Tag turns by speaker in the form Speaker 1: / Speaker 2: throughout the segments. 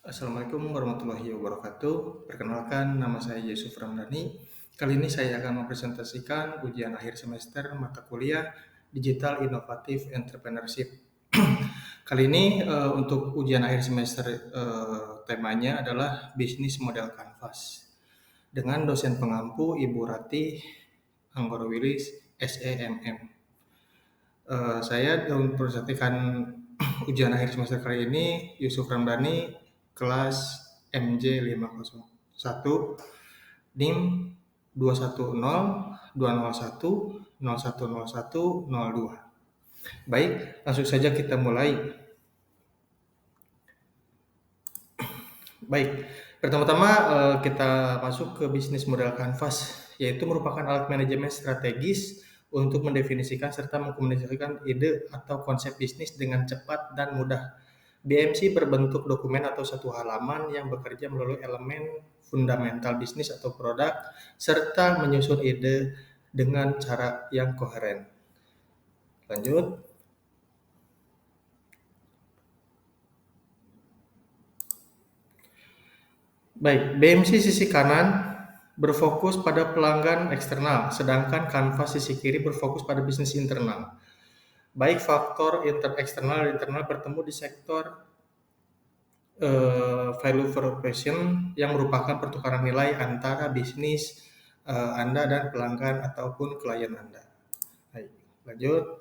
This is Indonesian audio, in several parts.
Speaker 1: Assalamualaikum warahmatullahi wabarakatuh. Perkenalkan, nama saya Yusuf Ramdhani. Kali ini saya akan mempresentasikan ujian akhir semester mata kuliah Digital Innovative Entrepreneurship. Kali ini untuk ujian akhir semester temanya adalah bisnis model kanvas dengan dosen pengampu Ibu Ratih Anggoro Wilis SEMM. Saya mempresentasikan ujian akhir semester kali ini Yusuf Ramdhani kelas MJ 501 NIM 210 201 010102. Baik, langsung saja kita mulai. Baik, pertama-tama kita masuk ke bisnis model kanvas, yaitu merupakan alat manajemen strategis untuk mendefinisikan serta mengkomunikasikan ide atau konsep bisnis dengan cepat dan mudah. BMC berbentuk dokumen atau satu halaman yang bekerja melalui elemen fundamental bisnis atau produk, serta menyusun ide dengan cara yang koheren. Lanjut. Baik, BMC sisi kanan berfokus pada pelanggan eksternal, sedangkan kanvas sisi kiri berfokus pada bisnis internal. Baik faktor eksternal dan internal bertemu di sektor value proposition yang merupakan pertukaran nilai antara bisnis Anda dan pelanggan ataupun klien Anda. Baik, lanjut.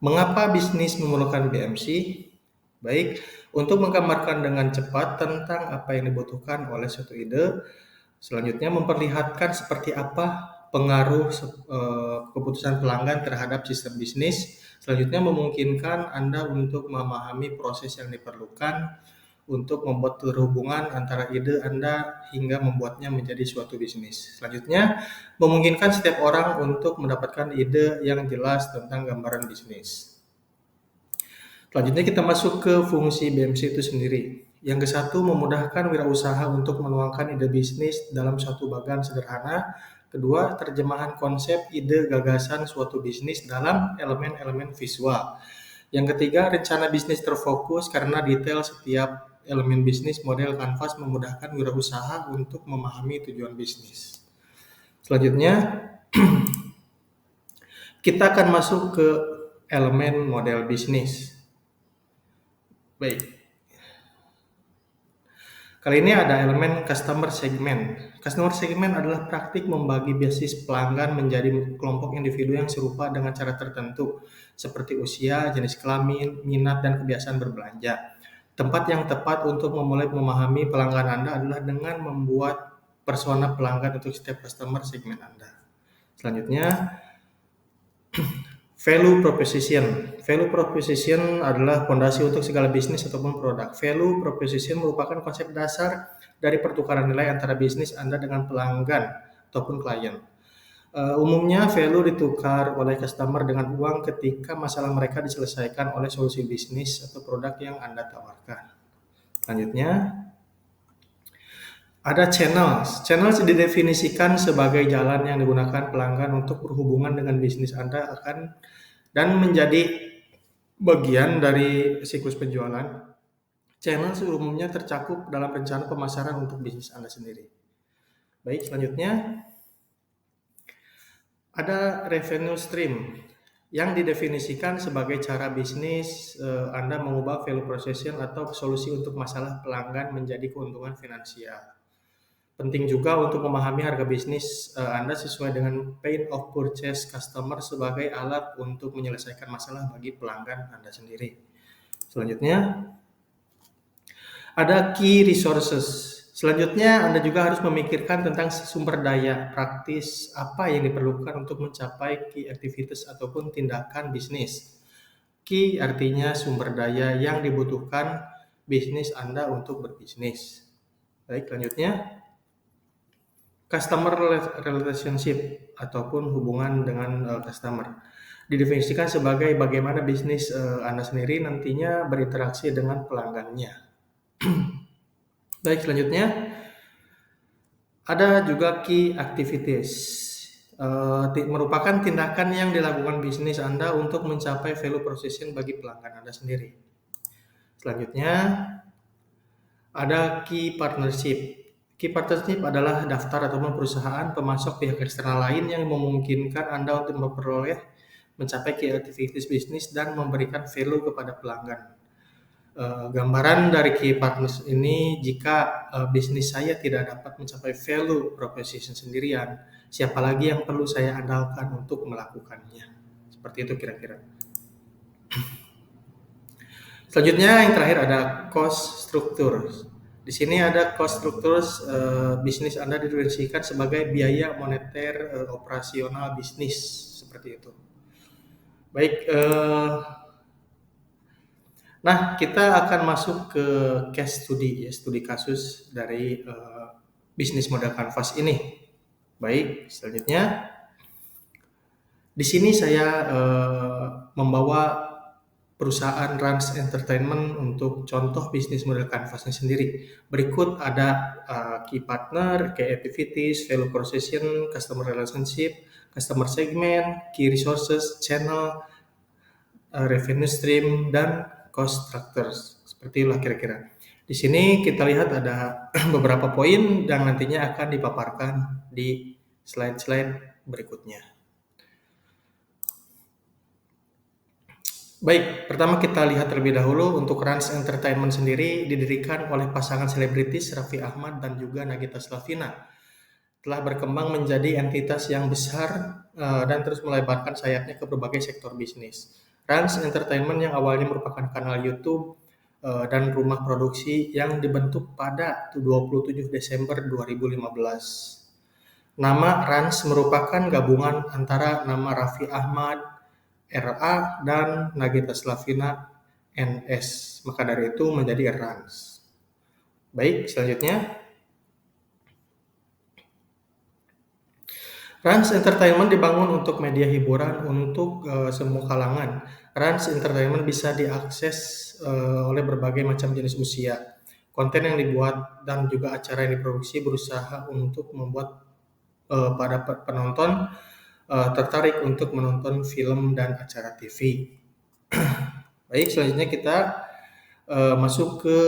Speaker 1: Mengapa bisnis memerlukan BMC? Baik, untuk menggambarkan dengan cepat tentang apa yang dibutuhkan oleh suatu ide. Selanjutnya memperlihatkan seperti apa pengaruh keputusan pelanggan terhadap sistem bisnis. Selanjutnya memungkinkan Anda untuk memahami proses yang diperlukan untuk membuat terhubungan antara ide Anda hingga membuatnya menjadi suatu bisnis. Selanjutnya, memungkinkan setiap orang untuk mendapatkan ide yang jelas tentang gambaran bisnis. Selanjutnya kita masuk ke fungsi BMC itu sendiri. Yang ke satu, memudahkan wirausaha untuk menuangkan ide bisnis dalam suatu bagan sederhana. Kedua, terjemahan konsep, ide, gagasan suatu bisnis dalam elemen-elemen visual. Yang ketiga, rencana bisnis terfokus karena detail setiap elemen bisnis model kanvas memudahkan wirausaha untuk memahami tujuan bisnis. Selanjutnya, kita akan masuk ke elemen model bisnis. Baik. Kali ini ada elemen customer segment. Customer segment adalah praktik membagi basis pelanggan menjadi kelompok individu yang serupa dengan cara tertentu, seperti usia, jenis kelamin, minat, dan kebiasaan berbelanja. Tempat yang tepat untuk memulai memahami pelanggan Anda adalah dengan membuat persona pelanggan untuk setiap customer segment Anda. Selanjutnya, value proposition. Value proposition adalah fondasi untuk segala bisnis ataupun produk. Value proposition merupakan konsep dasar dari pertukaran nilai antara bisnis Anda dengan pelanggan ataupun klien. Umumnya value ditukar oleh customer dengan uang ketika masalah mereka diselesaikan oleh solusi bisnis atau produk yang Anda tawarkan. Selanjutnya, ada channels. Channels didefinisikan sebagai jalan yang digunakan pelanggan untuk berhubungan dengan bisnis Anda dan menjadi bagian dari siklus penjualan. Channel umumnya tercakup dalam rencana pemasaran untuk bisnis Anda sendiri. Baik, selanjutnya ada revenue stream yang didefinisikan sebagai cara bisnis Anda mengubah value proposition atau solusi untuk masalah pelanggan menjadi keuntungan finansial. Penting juga untuk memahami harga bisnis Anda sesuai dengan pain of purchase customer sebagai alat untuk menyelesaikan masalah bagi pelanggan Anda sendiri. Selanjutnya, ada key resources. Selanjutnya, Anda juga harus memikirkan tentang sumber daya praktis apa yang diperlukan untuk mencapai key activities ataupun tindakan bisnis. Key artinya sumber daya yang dibutuhkan bisnis Anda untuk berbisnis. Baik, selanjutnya. Customer relationship ataupun hubungan dengan customer didefinisikan sebagai bagaimana bisnis Anda sendiri nantinya berinteraksi dengan pelanggannya. Baik, selanjutnya ada juga key activities. Merupakan tindakan yang dilakukan bisnis Anda untuk mencapai value proposition bagi pelanggan Anda sendiri. Selanjutnya Ada key partnership. Key partnership adalah daftar ataupun perusahaan pemasok pihak eksternal lain yang memungkinkan Anda untuk mencapai key activities bisnis dan memberikan value kepada pelanggan. Gambaran dari key partners ini, jika bisnis saya tidak dapat mencapai value proposition sendirian, siapa lagi yang perlu saya andalkan untuk melakukannya? Seperti itu kira-kira. Selanjutnya yang terakhir ada cost structure. Di sini ada cost structure, bisnis Anda didefinisikan sebagai biaya moneter operasional bisnis, seperti itu. Baik, nah kita akan masuk ke case study, ya, studi kasus dari bisnis model Canvas ini. Baik, selanjutnya di sini saya membawa perusahaan Rans Entertainment untuk contoh bisnis model Canvasnya sendiri. Berikut ada key partner, key activities, value proposition, customer relationship, customer segment, key resources, channel, revenue stream, dan cost structures. Seperti itulah kira-kira. Di sini kita lihat ada beberapa poin yang nantinya akan dipaparkan di slide-slide berikutnya. Baik, pertama kita lihat terlebih dahulu untuk Rans Entertainment sendiri didirikan oleh pasangan selebritis Raffi Ahmad dan juga Nagita Slavina. Telah berkembang menjadi entitas yang besar dan terus melebarkan sayapnya ke berbagai sektor bisnis. Rans Entertainment yang awalnya merupakan kanal YouTube dan rumah produksi yang dibentuk pada 27 Desember 2015. Nama Rans merupakan gabungan antara nama Raffi Ahmad RA dan Nagita Slavina NS. Maka dari itu menjadi Rans. Baik, selanjutnya. Rans Entertainment dibangun untuk media hiburan untuk semua kalangan. Rans Entertainment bisa diakses oleh berbagai macam jenis usia. Konten yang dibuat dan juga acara yang diproduksi berusaha untuk membuat para penonton tertarik untuk menonton film dan acara TV. Baik, selanjutnya kita masuk ke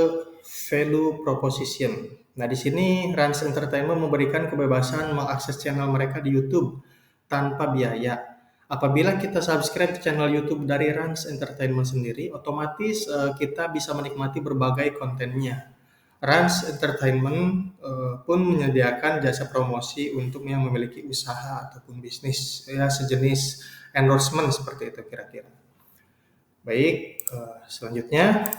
Speaker 1: value proposition. Nah, di sini Rans Entertainment memberikan kebebasan mengakses channel mereka di YouTube tanpa biaya. Apabila kita subscribe channel YouTube dari Rans Entertainment sendiri, otomatis kita bisa menikmati berbagai kontennya. Rans Entertainment pun menyediakan jasa promosi untuk yang memiliki usaha ataupun bisnis, ya sejenis endorsement seperti itu kira-kira. Baik, selanjutnya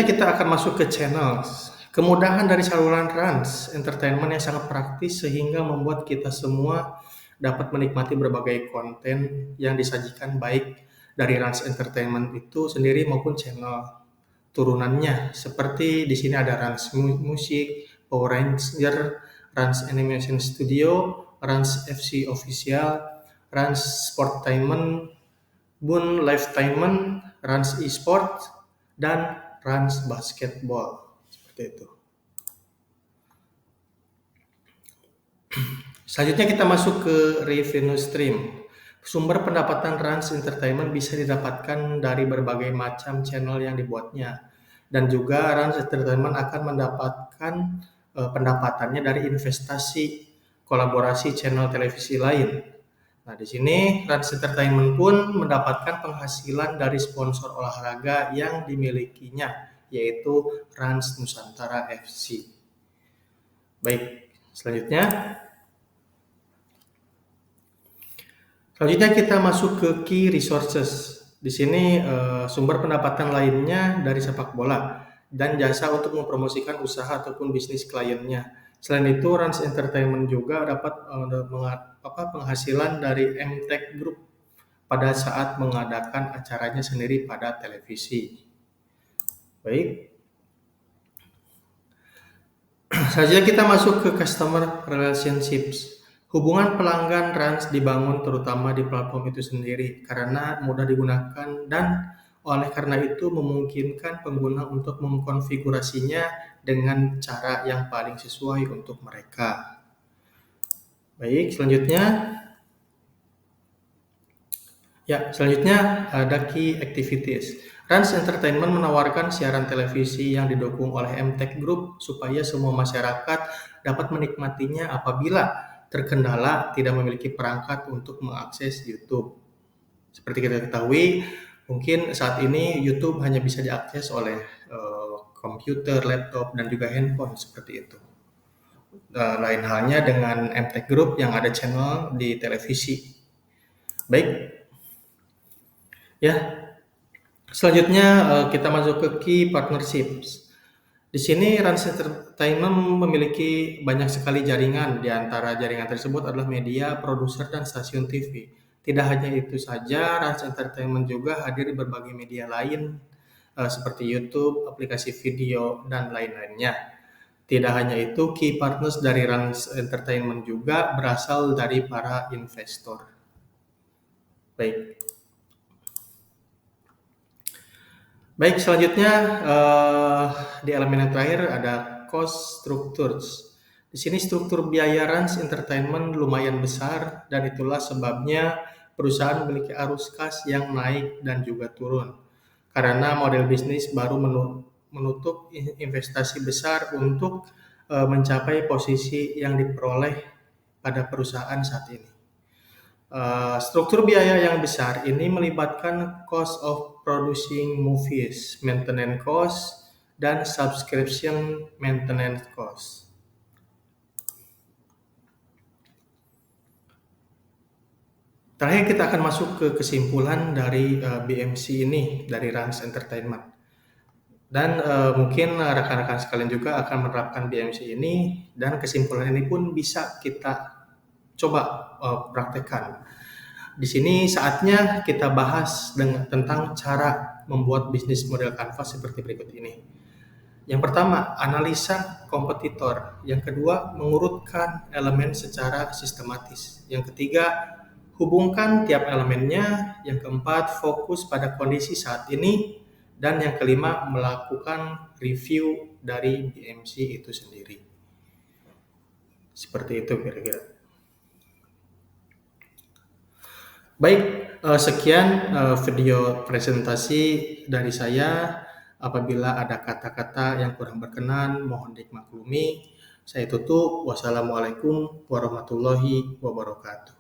Speaker 1: kita akan masuk ke channel. Kemudahan dari saluran Rans Entertainment yang sangat praktis sehingga membuat kita semua dapat menikmati berbagai konten yang disajikan baik dari Rans Entertainment itu sendiri maupun channel turunannya. Seperti di sini ada Rans Musik, Power Ranger, Rans Animation Studio, Rans FC Official, Rans Sportainment, Boon Lifetainment, Rans Esport, dan Rans Basketball. Seperti itu. Selanjutnya kita masuk ke revenue stream. Sumber pendapatan Rans Entertainment bisa didapatkan dari berbagai macam channel yang dibuatnya. Dan juga Rans Entertainment akan mendapatkan pendapatannya dari investasi kolaborasi channel televisi lain. Nah, di sini Rans Entertainment pun mendapatkan penghasilan dari sponsor olahraga yang dimilikinya, yaitu Rans Nusantara FC. Baik, selanjutnya kita masuk ke key resources. Di sini sumber pendapatan lainnya dari sepak bola dan jasa untuk mempromosikan usaha ataupun bisnis kliennya. Selain itu, Rans Entertainment juga dapat penghasilan dari MTech Group pada saat mengadakan acaranya sendiri pada televisi. Baik. Selanjutnya kita masuk ke customer relationships. Hubungan pelanggan Rans dibangun terutama di platform itu sendiri karena mudah digunakan dan oleh karena itu memungkinkan pengguna untuk mengkonfigurasinya dengan cara yang paling sesuai untuk mereka. Baik, selanjutnya Ya, selanjutnya ada key activities. Rans Entertainment menawarkan siaran televisi yang didukung oleh MTech Group supaya semua masyarakat dapat menikmatinya apabila terkendala tidak memiliki perangkat untuk mengakses YouTube. Seperti kita ketahui, mungkin saat ini YouTube hanya bisa diakses oleh komputer, laptop, dan juga handphone seperti itu. Lain halnya dengan MTech Group yang ada channel di televisi. Baik, ya. Selanjutnya kita masuk ke key partnerships. Di sini Rans Entertainment memiliki banyak sekali jaringan. Di antara jaringan tersebut adalah media, produser, dan stasiun TV. Tidak hanya itu saja, Rans Entertainment juga hadir di berbagai media lain seperti YouTube, aplikasi video, dan lain-lainnya. Tidak hanya itu, key partners dari Rans Entertainment juga berasal dari para investor. Baik. Baik, selanjutnya di elemen yang terakhir ada cost structures. Di sini struktur biaya Rans Entertainment lumayan besar dan itulah sebabnya perusahaan memiliki arus kas yang naik dan juga turun. Karena model bisnis baru menutup investasi besar untuk mencapai posisi yang diperoleh pada perusahaan saat ini. Struktur biaya yang besar ini melibatkan cost of producing movies, maintenance cost, dan subscription maintenance cost. Terakhir kita akan masuk ke kesimpulan dari BMC ini, dari Rans Entertainment. Dan mungkin rekan-rekan sekalian juga akan menerapkan BMC ini dan kesimpulan ini pun bisa kita coba praktekkan. Di sini saatnya kita bahas tentang cara membuat bisnis model kanvas seperti berikut ini. Yang pertama, analisa kompetitor. Yang kedua, mengurutkan elemen secara sistematis. Yang ketiga, hubungkan tiap elemennya. Yang keempat, fokus pada kondisi saat ini. Dan yang kelima, melakukan review dari BMC itu sendiri. Seperti itu kira-kira. Baik, sekian video presentasi dari saya. Apabila ada kata-kata yang kurang berkenan, mohon dimaklumi. Saya tutup. Wassalamualaikum warahmatullahi wabarakatuh.